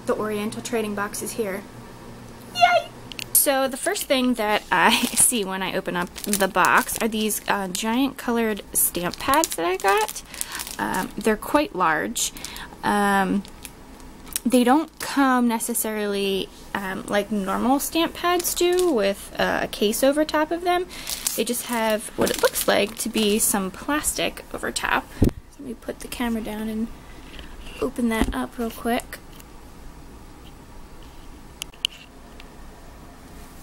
the Oriental Trading box is here. Yay! So the first thing that I see when I open up the box are these giant colored stamp pads that I got. They're quite large. They don't come necessarily like normal stamp pads do with a case over top of them. They just have what it looks like to be some plastic over top. So let me put the camera down and open that up real quick.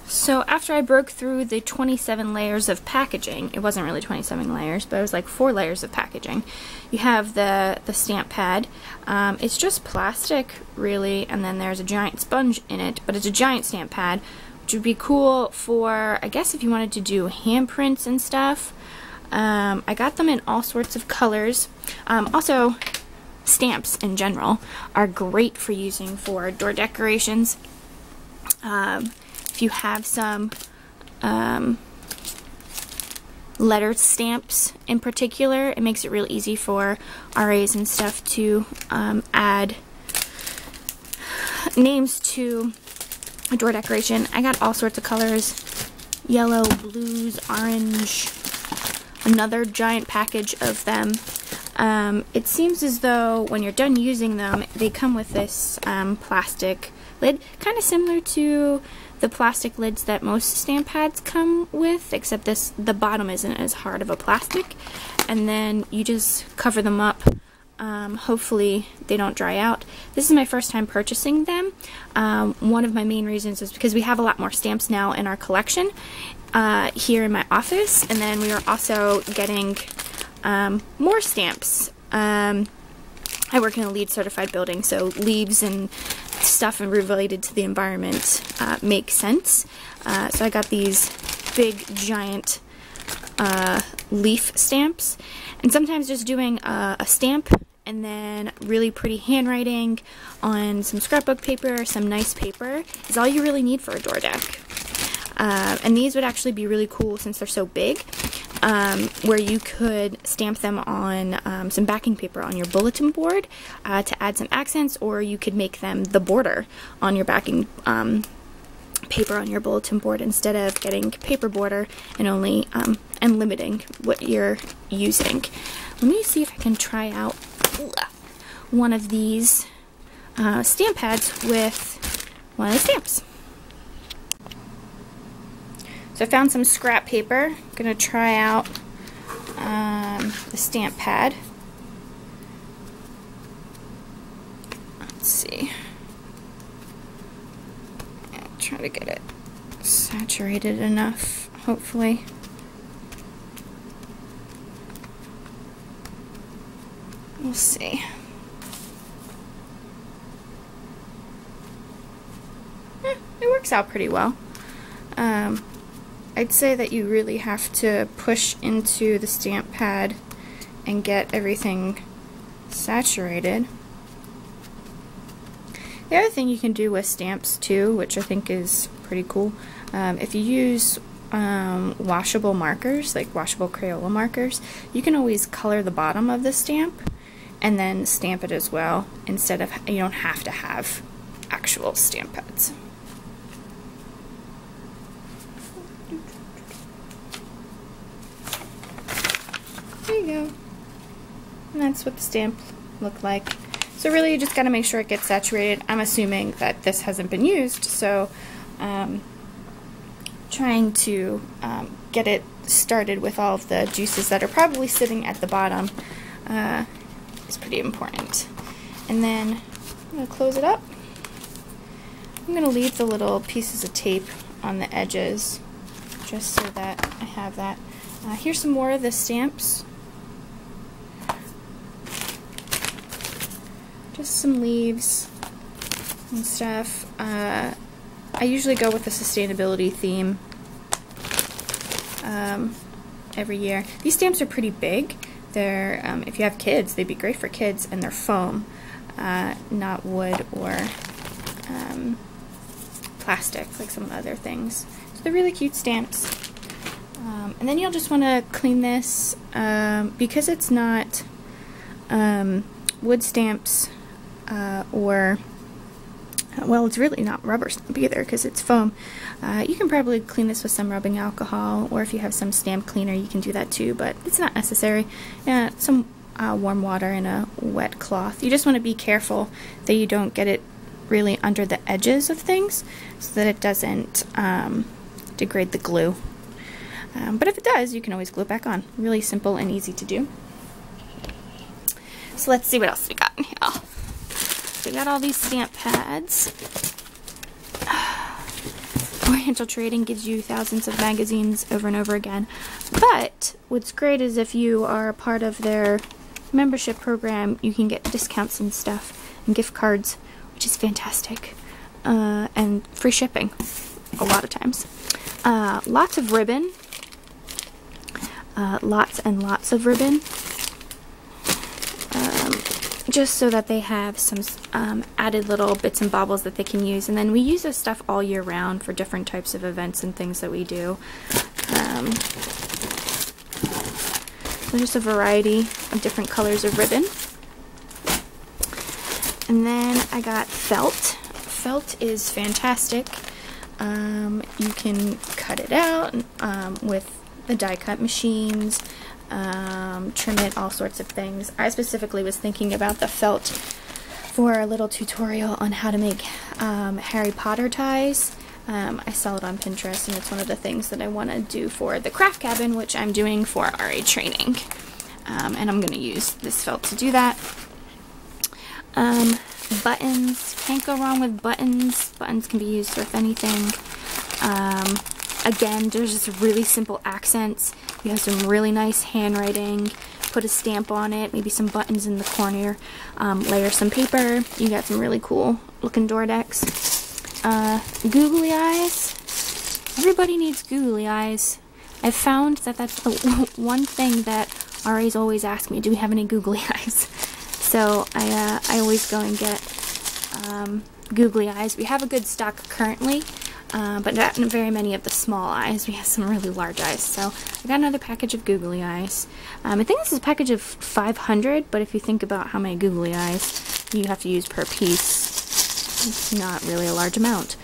So after I broke through the 27 layers of packaging, it wasn't really 27 layers, but it was like 4 layers of packaging. You have the stamp pad. It's just plastic, really, and then there's a giant sponge in it, but it's a giant stamp pad, which would be cool for, I guess, if you wanted to do handprints and stuff. I got them in all sorts of colors. Also, stamps in general are great for using for door decorations. If you have some lettered stamps in particular, it makes it real easy for RAs and stuff to add names to a door decoration. I got all sorts of colors: yellow, blues, orange, another giant package of them. It seems as though when you're done using them, they come with this plastic lid, kind of similar to the plastic lids that most stamp pads come with, except the bottom isn't as hard of a plastic, and then you just cover them up. Hopefully they don't dry out. This is my first time purchasing them. One of my main reasons is because we have a lot more stamps now in our collection here in my office, and then we are also getting more stamps. I work in a LEED certified building, so leaves and stuff and related to the environment makes sense. So I got these big giant leaf stamps, and sometimes just doing a stamp and then really pretty handwriting on some scrapbook paper, some nice paper, is all you really need for a door deck. And these would actually be really cool since they're so big, where you could stamp them on some backing paper on your bulletin board to add some accents, or you could make them the border on your backing paper on your bulletin board instead of getting paper border and only and limiting what you're using. Let me see if I can try out one of these stamp pads with one of the stamps. So I found some scrap paper. I'm going to try out the stamp pad. Let's see. I'll try to get it saturated enough, hopefully. We'll see. It works out pretty well. I'd say that you really have to push into the stamp pad and get everything saturated. The other thing you can do with stamps too, which I think is pretty cool, if you use washable markers, like washable Crayola markers, you can always color the bottom of the stamp and then stamp it as well, instead of, you don't have to have actual stamp pads. There you go. And that's what the stamp looked like. So really you just got to make sure it gets saturated. I'm assuming that this hasn't been used, so trying to get it started with all of the juices that are probably sitting at the bottom is pretty important. And then I'm going to close it up. I'm going to leave the little pieces of tape on the edges just so that I have that. Here's some more of the stamps. Just some leaves and stuff. I usually go with the sustainability theme every year. These stamps are pretty big. They're, if you have kids, they'd be great for kids, and they're foam, not wood or plastic like some other things. So they're really cute stamps. And then you'll just want to clean this because it's not wood stamps or well, it's really not rubber stamp either because it's foam. You can probably clean this with some rubbing alcohol, or if you have some stamp cleaner you can do that too, but it's not necessary. Some warm water and a wet cloth. You just want to be careful that you don't get it really under the edges of things so that it doesn't degrade the glue. But if it does, you can always glue it back on. Really simple and easy to do. So let's see what else we got in here. So we got all these stamp pads. Oriental Trading gives you thousands of magazines over and over again. But what's great is if you are a part of their membership program, you can get discounts and stuff and gift cards, which is fantastic. And free shipping a lot of times. Lots of ribbon. Lots and lots of ribbon. Just so that they have some added little bits and baubles that they can use. And then we use this stuff all year round for different types of events and things that we do. So just a variety of different colors of ribbon. And then I got felt. Felt is fantastic. You can cut it out with the die cut machines. Trim it, all sorts of things. I specifically was thinking about the felt for a little tutorial on how to make Harry Potter ties. I saw it on Pinterest, and it's one of the things that I want to do for the craft cabin, which I'm doing for RA training. And I'm going to use this felt to do that. Buttons. Can't go wrong with buttons. Buttons can be used with anything. Again, there's just really simple accents. You have some really nice handwriting. Put a stamp on it, maybe some buttons in the corner. Layer some paper. You got some really cool looking door decks. Googly eyes. Everybody needs googly eyes. I've found that that's the one thing that RAs always ask me, do we have any googly eyes? So I always go and get googly eyes. We have a good stock currently. But not very many of the small eyes. We have some really large eyes. So I got another package of googly eyes. I think this is a package of 500, but if you think about how many googly eyes you have to use per piece, it's not really a large amount.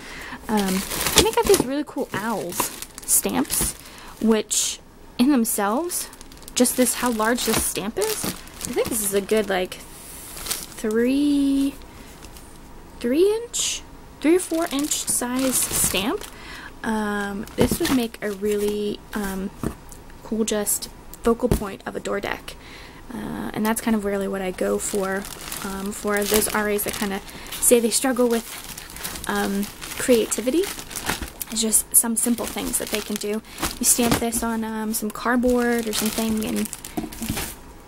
And I got these really cool owls stamps, which in themselves, just this, how large this stamp is, I think this is a good like 3 or 4 inch size stamp. This would make a really cool just focal point of a door deck. And that's kind of really what I go for those RAs that kind of say they struggle with creativity. It's just some simple things that they can do. You stamp this on some cardboard or something and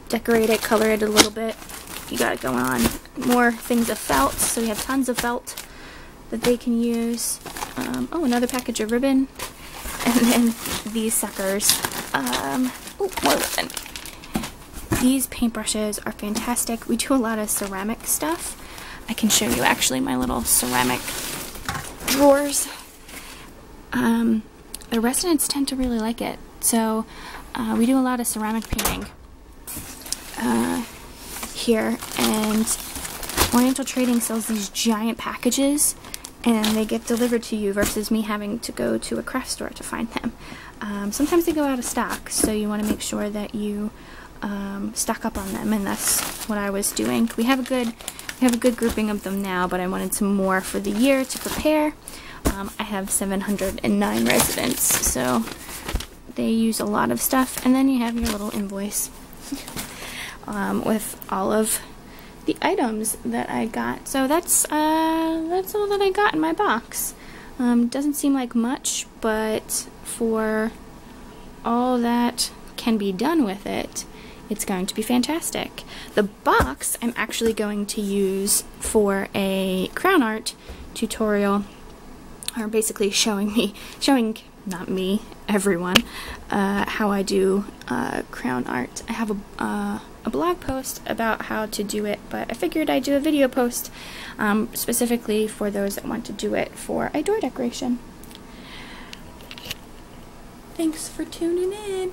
decorate it, color it a little bit. You got it going on. More things of felt, so you have tons of felt that they can use. Oh, another package of ribbon. And then these suckers. Oh, more ribbon. These paintbrushes are fantastic. We do a lot of ceramic stuff. I can show you actually my little ceramic drawers. The residents tend to really like it. So we do a lot of ceramic painting here. And Oriental Trading sells these giant packages, and they get delivered to you versus me having to go to a craft store to find them. Sometimes they go out of stock, so you want to make sure that you stock up on them, and that's what I was doing. We have a good grouping of them now, but I wanted some more for the year to prepare. I have 709 residents, so they use a lot of stuff. And then you have your little invoice with all of the items that I got. So that's all that I got in my box. Doesn't seem like much, but for all that can be done with it, it's going to be fantastic. The box I'm actually going to use for a crown art tutorial, or basically showing not me, everyone, how I do crown art. I have a blog post about how to do it, but I figured I'd do a video post specifically for those that want to do it for a door decoration. Thanks for tuning in.